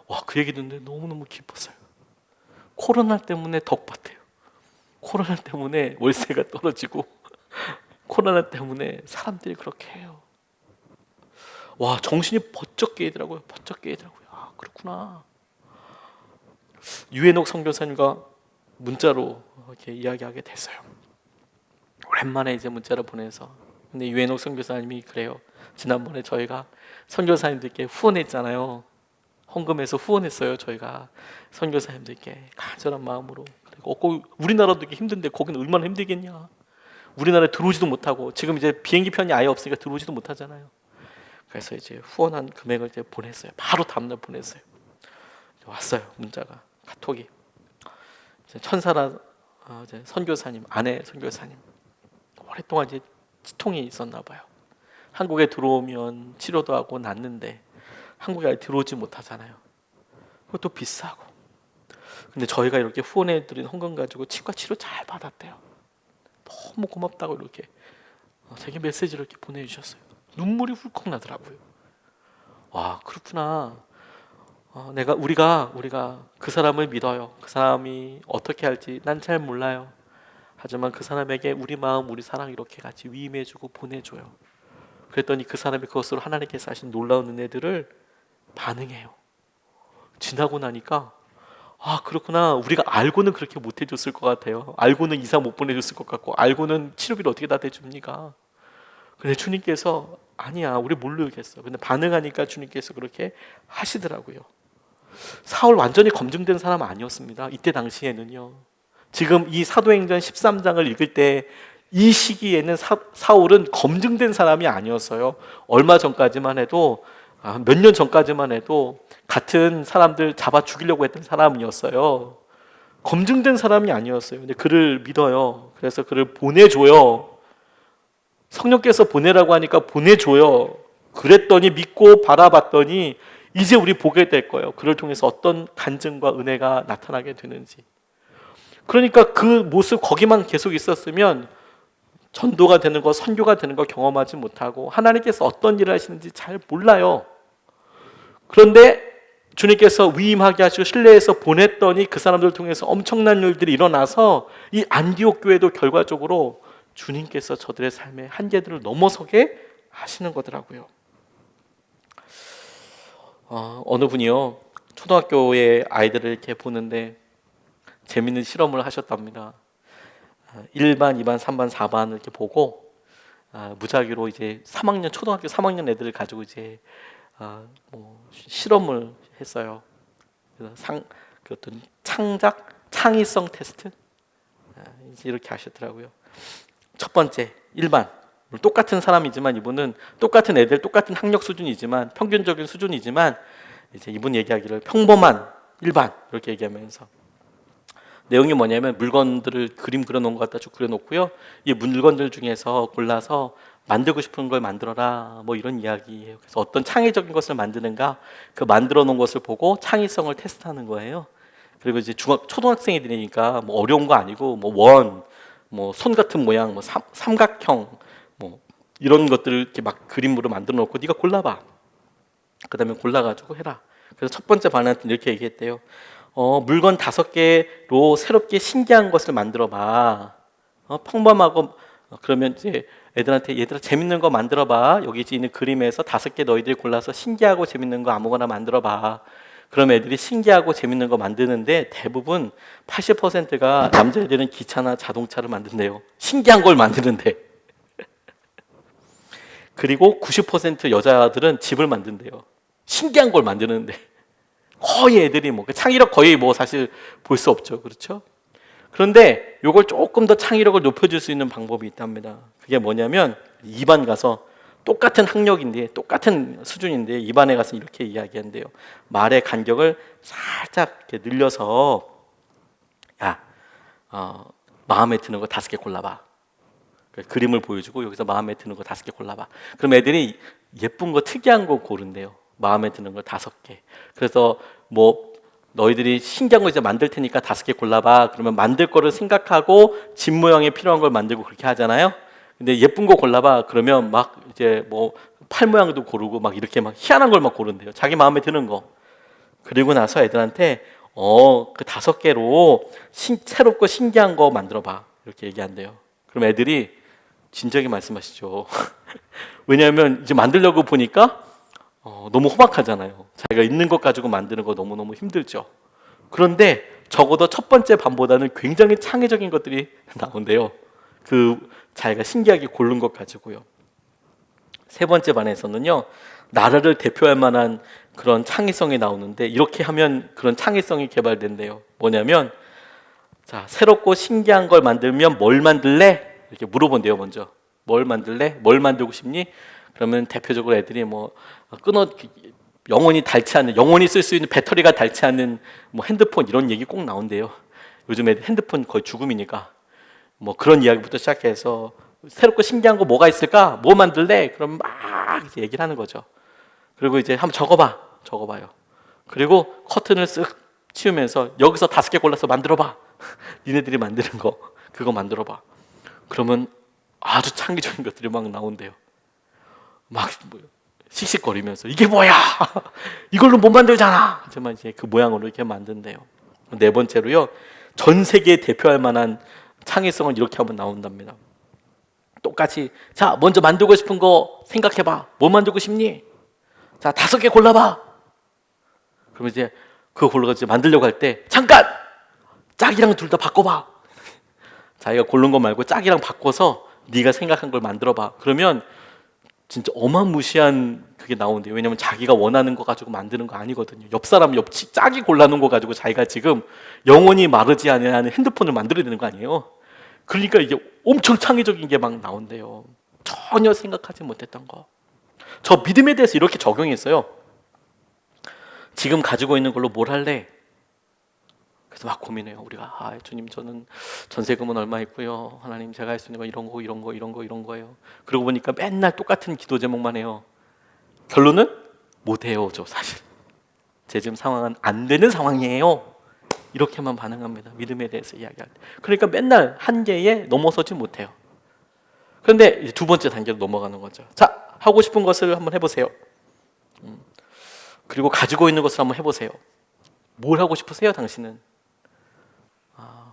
Speaker 1: 와, 그 얘기 듣는데 너무너무 기뻤어요. 코로나 때문에 덕 봤대요. 코로나 때문에 월세가 떨어지고 코로나 때문에 사람들이 그렇게 해요. 와, 정신이 번쩍 깨더라고요. 번쩍 깨더라고요. 그렇구나. 유해녹 선교사님과 문자로 이렇게 이야기하게 됐어요. 오랜만에 문자를 보내서. 근데 유해녹 선교사님이 그래요. 지난번에 저희가 선교사님들께 후원했잖아요. 헌금해서 후원했어요. 저희가 선교사님들께 간절한 마음으로. 그리고 우리나라도 이렇게 힘든데 거기는 얼마나 힘들겠냐. 우리나라에 들어오지도 못하고 지금 이제 비행기 편이 아예 없으니까 들어오지도 못하잖아요. 그래서 이제 후원한 금액을 이제 보냈어요. 바로 다음날 보냈어요. 왔어요. 문자가, 카톡이. 천사라 이제 선교사님, 아내 선교사님 오랫동안 이제 치통이 있었나 봐요. 한국에 들어오면 치료도 하고 낫는데 한국에 아예 들어오지 못하잖아요. 그것도 비싸고. 근데 저희가 이렇게 후원해드린 헌금 가지고 치과 치료 잘 받았대요. 너무 고맙다고 이렇게 제게 메시지를 이렇게 보내주셨어요. 눈물이 훌컥 나더라고요. 와, 그렇구나. 우리가 그 사람을 믿어요. 그 사람이 어떻게 할지 난 잘 몰라요. 하지만 그 사람에게 우리 마음, 우리 사랑 이렇게 같이 위임해주고 보내줘요. 그랬더니 그 사람이 그것으로 하나님께서 하신 놀라운 은혜들을 반응해요. 지나고 나니까 그렇구나. 우리가 알고는 그렇게 못 해줬을 것 같아요. 알고는 이사 못 보내줬을 것 같고, 알고는 치료비를 어떻게 다 대줍니까? 근데 주님께서 아니야, 우리 모르겠어. 근데 반응하니까 주님께서 그렇게 하시더라고요. 사울 완전히 검증된 사람 아니었습니다. 이때 당시에는요. 지금 이 사도행전 13장을 읽을 때 이 시기에는 사울은 검증된 사람이 아니었어요. 얼마 전까지만 해도 몇 년 전까지만 해도 같은 사람들 잡아 죽이려고 했던 사람이었어요. 검증된 사람이 아니었어요. 근데 그를 믿어요. 그래서 그를 보내줘요. 성령께서 보내라고 하니까 보내줘요. 그랬더니 믿고 바라봤더니 이제 우리 보게 될 거예요. 그를 통해서 어떤 간증과 은혜가 나타나게 되는지. 그러니까 그 모습 거기만 계속 있었으면 전도가 되는 거, 선교가 되는 거 경험하지 못하고 하나님께서 어떤 일을 하시는지 잘 몰라요. 그런데 주님께서 위임하게 하시고 신뢰해서 보냈더니 그 사람들을 통해서 엄청난 일들이 일어나서 이 안디옥 교회도 결과적으로 주님께서 저들의 삶의 한계들을 넘어서게 하시는 거더라고요. 어느 분이요, 초등학교의 아이들을 이렇게 보는데 재밌는 실험을 하셨답니다. 1반, 2반, 3반, 4반을 이렇게 보고 무작위로 이제 초등학교 3학년 애들을 가지고 이제 실험을 했어요. 그래서 그 어떤 창의성 테스트 이제 이렇게 하셨더라고요. 첫 번째 1반, 똑같은 사람이지만 이분은 똑같은 애들, 똑같은 학력 수준이지만 평균적인 수준이지만 이제 이분 얘기하기를 평범한 1반 이렇게 얘기하면서 내용이 뭐냐면 물건들을 그림 그려놓은 것 갖다 쭉 그려놓고요. 이 물건들 중에서 골라서 만들고 싶은 걸 만들어라 뭐 이런 이야기예요. 그래서 어떤 창의적인 것을 만드는가 그 만들어 놓은 것을 보고 창의성을 테스트하는 거예요. 그리고 이제 초등학생이니까 뭐 어려운 거 아니고 뭐 손 같은 모양, 뭐 삼각형 뭐 이런 것들을 이렇게 막 그림으로 만들어 놓고 네가 골라봐. 그다음에 골라가지고 해라. 그래서 첫 번째 반한테 이렇게 얘기했대요. 물건 5개로 새롭게 신기한 것을 만들어봐. 평범하고 그러면 이제 애들한테 얘들아 재밌는 거 만들어봐. 여기 있는 그림에서 5개 너희들이 골라서 신기하고 재밌는 거 아무거나 만들어봐. 그럼 애들이 신기하고 재밌는 거 만드는데 대부분 80%가 남자애들은 기차나 자동차를 만든대요. 신기한 걸 만드는데. 그리고 90% 여자들은 집을 만든대요. 신기한 걸 만드는데. 거의 애들이 창의력 거의 사실 볼 수 없죠. 그렇죠? 그런데 이걸 조금 더 창의력을 높여줄 수 있는 방법이 있답니다. 그게 뭐냐면 2반 가서 똑같은 학력인데 똑같은 수준인데 2반에 가서 이렇게 이야기한대요. 말의 간격을 살짝 이렇게 늘려서 마음에 드는 거 5개 골라봐. 그림을 보여주고 여기서 마음에 드는 거 5개 골라봐. 그럼 애들이 예쁜 거 특이한 거 고른대요. 마음에 드는 걸 5개. 그래서 너희들이 신기한 거 이제 만들 테니까 5개 골라봐. 그러면 만들 거를 생각하고 집 모양에 필요한 걸 만들고 그렇게 하잖아요. 근데 예쁜 거 골라봐. 그러면 막 이제 팔 모양도 고르고 막 이렇게 막 희한한 걸 막 고른대요. 자기 마음에 드는 거. 그리고 나서 애들한테 그 5개로 새롭고 신기한 거 만들어봐. 이렇게 얘기한대요. 그럼 애들이 진작에 말씀하시죠. 왜냐하면 이제 만들려고 보니까 너무 호박하잖아요. 자기가 있는 것 가지고 만드는 거 너무너무 힘들죠. 그런데 적어도 첫 번째 반보다는 굉장히 창의적인 것들이 나온대요. 자기가 신기하게 고른 것 가지고요. 세 번째 반에서는요, 나라를 대표할 만한 그런 창의성이 나오는데 이렇게 하면 그런 창의성이 개발된대요. 뭐냐면 새롭고 신기한 걸 만들면 뭘 만들래? 이렇게 물어본대요. 먼저 뭘 만들래? 뭘 만들고 싶니? 그러면 대표적으로 애들이 뭐 끊어 영원히 닳지 않는, 영원히 쓸 수 있는 배터리가 닳지 않는 뭐 핸드폰 이런 얘기 꼭 나온대요. 요즘 애들 핸드폰 거의 죽음이니까 뭐 그런 이야기부터 시작해서 새롭고 신기한 거 뭐가 있을까? 뭐 만들래? 그럼 막 이제 얘기를 하는 거죠. 그리고 이제 한번 적어봐요. 그리고 커튼을 쓱 치우면서 여기서 5개 골라서 만들어봐. 니네들이 만드는 거 그거 만들어봐. 그러면 아주 창의적인 것들이 막 나온대요. 막 씩씩거리면서 이게 뭐야? 이걸로 못 만들잖아. 하지만 이제 그 모양으로 이렇게 만든대요. 네 번째로요, 전 세계에 대표할 만한 창의성을 이렇게 하면 나온답니다. 똑같이 자 먼저 만들고 싶은 거 생각해봐. 뭐 만들고 싶니? 자 5개 골라봐. 그러면 이제 그거 골라서 만들려고 할 때 잠깐! 짝이랑 둘 다 바꿔봐. 자기가 고른 거 말고 짝이랑 바꿔서 네가 생각한 걸 만들어봐. 그러면 진짜 어마무시한 그게 나오는데요. 왜냐면 자기가 원하는 거 가지고 만드는 거 아니거든요. 옆 사람 옆집 짝이 골라놓은 거 가지고 자기가 지금 영원히 마르지 않는 핸드폰을 만들어야 되는 거 아니에요. 그러니까 이게 엄청 창의적인 게 막 나온대요. 전혀 생각하지 못했던 거. 저 믿음에 대해서 이렇게 적용했어요. 지금 가지고 있는 걸로 뭘 할래? 그래서 막 고민해요. 우리가 주님 저는 전세금은 얼마 있고요. 하나님 제가 할 수 있는 거 이런 거예요. 그러고 보니까 맨날 똑같은 기도 제목만 해요. 결론은 못해요. 저 사실 제 지금 상황은 안 되는 상황이에요. 이렇게만 반응합니다. 믿음에 대해서 이야기할 때. 그러니까 맨날 한계에 넘어서지 못해요. 그런데 이제 두 번째 단계로 넘어가는 거죠. 자, 하고 싶은 것을 한번 해보세요. 그리고 가지고 있는 것을 한번 해보세요. 뭘 하고 싶으세요, 당신은?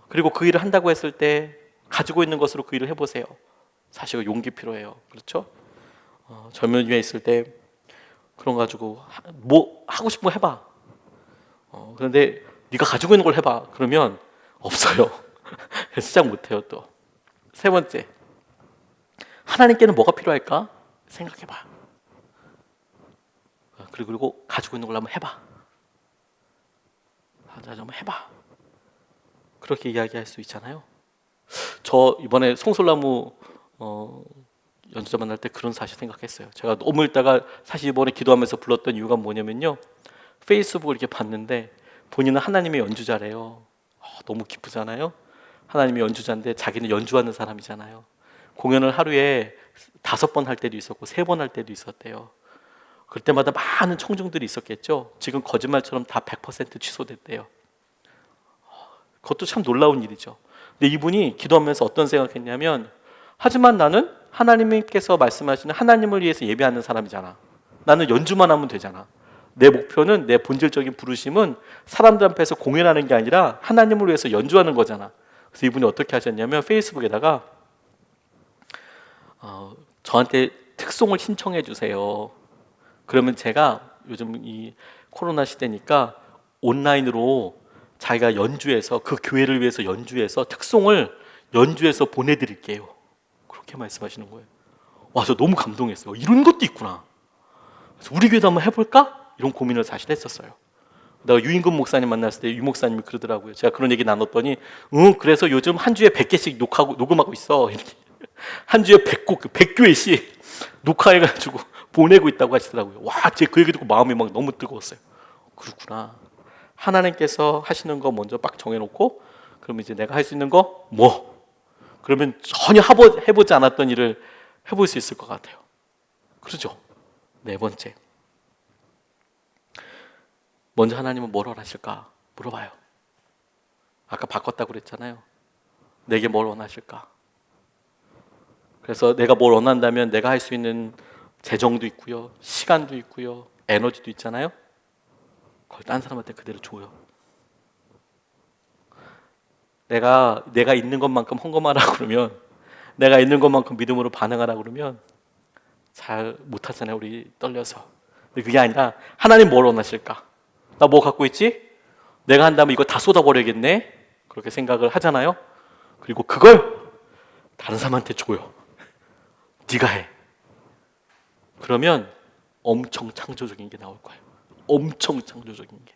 Speaker 1: 그리고 그 일을 한다고 했을 때 가지고 있는 것으로 그 일을 해보세요. 사실 용기 필요해요. 그렇죠? 젊은 위에 있을 때 그런 거 가지고 뭐 하고 싶은 거 해봐. 그런데 네가 가지고 있는 걸 해봐. 그러면 없어요. 시작 못해요. 또 세 번째, 하나님께는 뭐가 필요할까? 생각해봐. 그리고 가지고 있는 걸 한번 해봐. 한번 해봐. 그렇게 이야기할 수 있잖아요. 저 이번에 송솔나무 연주자 만날 때 그런 사실 생각했어요. 제가 너무 읽다가 사실 이번에 기도하면서 불렀던 이유가 뭐냐면요, 페이스북을 이렇게 봤는데 본인은 하나님의 연주자래요. 너무 기쁘잖아요. 하나님의 연주자인데 자기는 연주하는 사람이잖아요. 공연을 하루에 5번 할 때도 있었고 3번 할 때도 있었대요. 그럴 때마다 많은 청중들이 있었겠죠. 지금 거짓말처럼 다 100% 취소됐대요. 그것도 참 놀라운 일이죠. 근데 이분이 기도하면서 어떤 생각했냐면, 하지만 나는 하나님께서 말씀하시는 하나님을 위해서 예배하는 사람이잖아. 나는 연주만 하면 되잖아. 내 목표는, 내 본질적인 부르심은 사람들 앞에서 공연하는 게 아니라 하나님을 위해서 연주하는 거잖아. 그래서 이분이 어떻게 하셨냐면 페이스북에다가 저한테 특송을 신청해 주세요. 그러면 제가 요즘 이 코로나 시대니까 온라인으로 자기가 연주해서 그 교회를 위해서 연주해서 특송을 연주해서 보내드릴게요. 그렇게 말씀하시는 거예요. 와, 저 너무 감동했어요. 이런 것도 있구나. 그래서 우리 교회도 한번 해볼까? 이런 고민을 사실 했었어요. 내가 유인근 목사님 만났을 때 유 목사님이 그러더라고요. 제가 그런 얘기 나눴더니 그래서 요즘 한 주에 100개씩 녹음하고 있어. 이렇게. 한 주에 100곡, 100교회씩 녹화해가지고 보내고 있다고 하시더라고요. 와, 제 그 얘기 듣고 마음이 막 너무 뜨거웠어요. 그렇구나. 하나님께서 하시는 거 먼저 빡 정해놓고, 그러면 이제 내가 할 수 있는 거 뭐? 그러면 전혀 해보지 않았던 일을 해볼 수 있을 것 같아요. 그렇죠? 네 번째, 먼저 하나님은 뭘 원하실까 물어봐요. 아까 바꿨다고 그랬잖아요. 내게 뭘 원하실까? 그래서 내가 뭘 원한다면 내가 할 수 있는 재정도 있고요, 시간도 있고요, 에너지도 있잖아요. 그걸 딴 사람한테 그대로 줘요. 내가 있는 것만큼 헌금하라 그러면, 내가 있는 것만큼 믿음으로 반응하라 그러면 잘 못하잖아요. 우리 떨려서. 근데 그게 아니라 하나님 뭘 원하실까? 나 뭐 갖고 있지? 내가 한다면 이거 다 쏟아버려야겠네? 그렇게 생각을 하잖아요. 그리고 그걸 다른 사람한테 줘요. 네가 해. 그러면 엄청 창조적인 게 나올 거예요. 엄청 창조적인 게.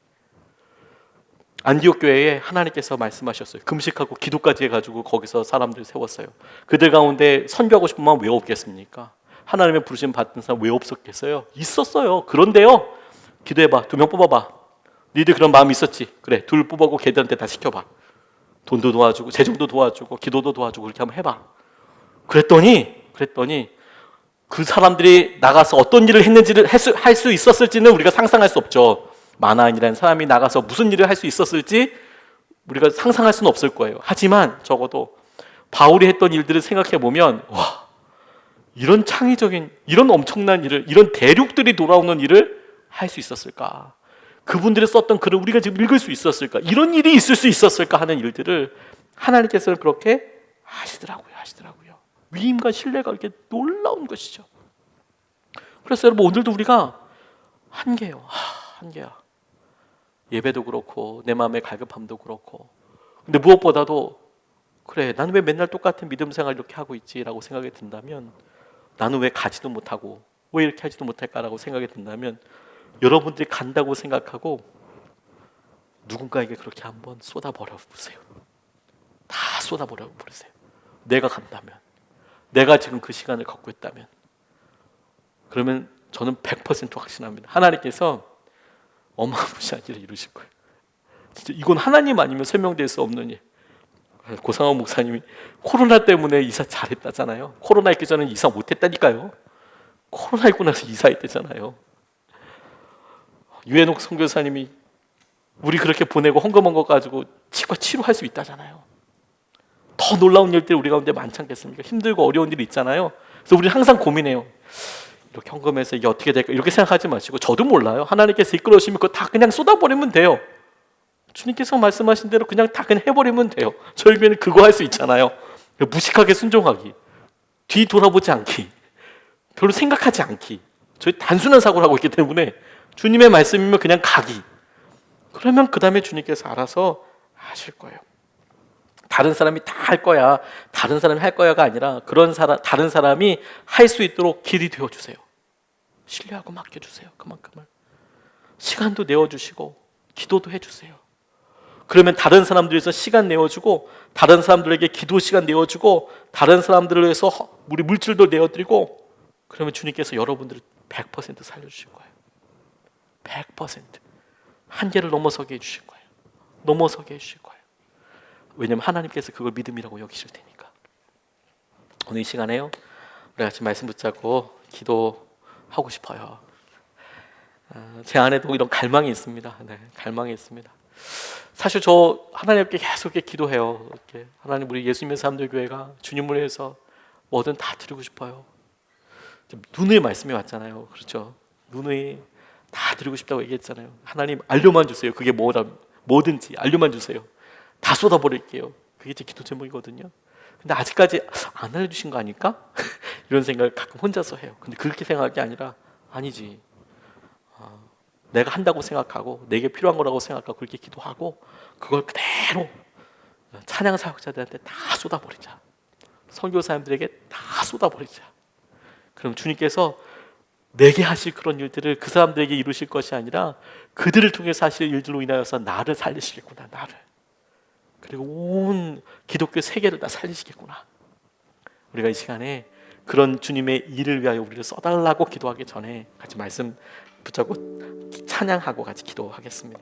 Speaker 1: 안디옥 교회에 하나님께서 말씀하셨어요. 금식하고 기도까지 해가지고 거기서 사람들 세웠어요. 그들 가운데 선교하고 싶은 마음 왜 없겠습니까? 하나님의 부르심 받은 사람 왜 없었겠어요? 있었어요. 그런데요, 기도해봐. 2명 뽑아봐. 니들 그런 마음 있었지? 그래, 2 뽑아고 걔들한테 다 시켜봐. 돈도 도와주고 재정도 도와주고 기도도 도와주고 그렇게 한번 해봐. 그랬더니 그 사람들이 나가서 어떤 일을 했는지를 할 수 있었을지는 우리가 상상할 수 없죠. 마나인이라는 사람이 나가서 무슨 일을 할 수 있었을지 우리가 상상할 수는 없을 거예요. 하지만 적어도 바울이 했던 일들을 생각해 보면, 와, 이런 창의적인, 이런 엄청난 일을, 이런 대륙들이 돌아오는 일을 할 수 있었을까? 그분들이 썼던 글을 우리가 지금 읽을 수 있었을까? 이런 일이 있을 수 있었을까 하는 일들을 하나님께서는 그렇게 하시더라고요. 위임과 신뢰가 이렇게 놀라운 것이죠. 그래서 여러분, 오늘도 우리가 한계예요. 한계야. 예배도 그렇고 내 마음의 갈급함도 그렇고, 근데 무엇보다도 그래, 나는 왜 맨날 똑같은 믿음 생활 이렇게 하고 있지라고 생각이 든다면, 나는 왜 가지도 못하고 왜 이렇게 하지도 못할까라고 생각이 든다면, 여러분들이 간다고 생각하고 누군가에게 그렇게 한번 쏟아버려 보세요. 다 쏟아버려 버리세요. 내가 간다면, 내가 지금 그 시간을 갖고 있다면, 그러면 저는 100% 확신합니다. 하나님께서 어마무시한 일을 이루실 거예요. 진짜 이건 하나님 아니면 설명될 수 없는 일. 고상원 목사님이 코로나 때문에 이사 잘했다잖아요. 코로나 있기 전에 이사 못했다니까요. 코로나 있고 나서 이사했대잖아요. 유해녹 선교사님이 우리 그렇게 보내고 헌금한 거 가지고 치과 치료할 수 있다잖아요. 더 놀라운 일들이 우리 가운데 많지 않겠습니까? 힘들고 어려운 일이 있잖아요. 그래서 우리는 항상 고민해요. 이렇게 헌금해서 이게 어떻게 될까? 이렇게 생각하지 마시고, 저도 몰라요. 하나님께서 이끌어오시면 그거 다 그냥 쏟아버리면 돼요. 주님께서 말씀하신 대로 그냥 다 그냥 해버리면 돼요. 저희 교회는 그거 할 수 있잖아요. 무식하게 순종하기, 뒤 돌아보지 않기, 별로 생각하지 않기. 저희 단순한 사고를 하고 있기 때문에 주님의 말씀이면 그냥 가기. 그러면 그 다음에 주님께서 알아서 하실 거예요. 다른 사람이 다 할 거야, 다른 사람이 할 거야가 아니라, 다른 사람이 할 수 있도록 길이 되어주세요. 신뢰하고 맡겨주세요. 그만큼을 시간도 내어주시고 기도도 해주세요. 그러면 다른 사람들에서 시간 내어주고, 다른 사람들에게 기도 시간 내어주고, 다른 사람들을 위해서 우리 물질도 내어드리고, 그러면 주님께서 여러분들을 100% 살려주실 거예요. 100% 한계를 넘어서게 해주실 거예요. 넘어서게 해주실 거예요. 왜냐하면 하나님께서 그걸 믿음이라고 여기실 테니까. 오늘 이 시간에요, 우리 같이 말씀 붙잡고 기도하고 싶어요. 제 안에도 이런 갈망이 있습니다. 네, 갈망이 있습니다. 사실 저 하나님께 계속 이렇게 기도해요. 이렇게 하나님, 우리 예수 믿는 사람들 교회가 주님을 위해서 뭐든 다 드리고 싶어요. 누누이 말씀이 왔잖아요. 그렇죠? 누누이 다 드리고 싶다고 얘기했잖아요. 하나님, 알려만 주세요. 그게 뭐든지 알려만 주세요. 다 쏟아버릴게요. 그게 제 기도 제목이거든요. 근데 아직까지 안 알려주신 거 아닐까? 이런 생각을 가끔 혼자서 해요. 근데 그렇게 생각할 게 아니라, 아니지, 내가 한다고 생각하고 내게 필요한 거라고 생각하고 그렇게 기도하고, 그걸 그대로 찬양 사역자들한테 다 쏟아버리자. 선교사님들에게 다 쏟아버리자. 그럼 주님께서 내게 하실 그런 일들을 그 사람들에게 이루실 것이 아니라 그들을 통해서 하실 일들로 인하여서 나를 살리시겠구나. 나를. 그리고 온 기독교 세계를 다 살리시겠구나. 우리가 이 시간에 그런 주님의 일을 위하여 우리를 써달라고 기도하기 전에 같이 말씀 붙잡고 찬양하고 같이 기도하겠습니다.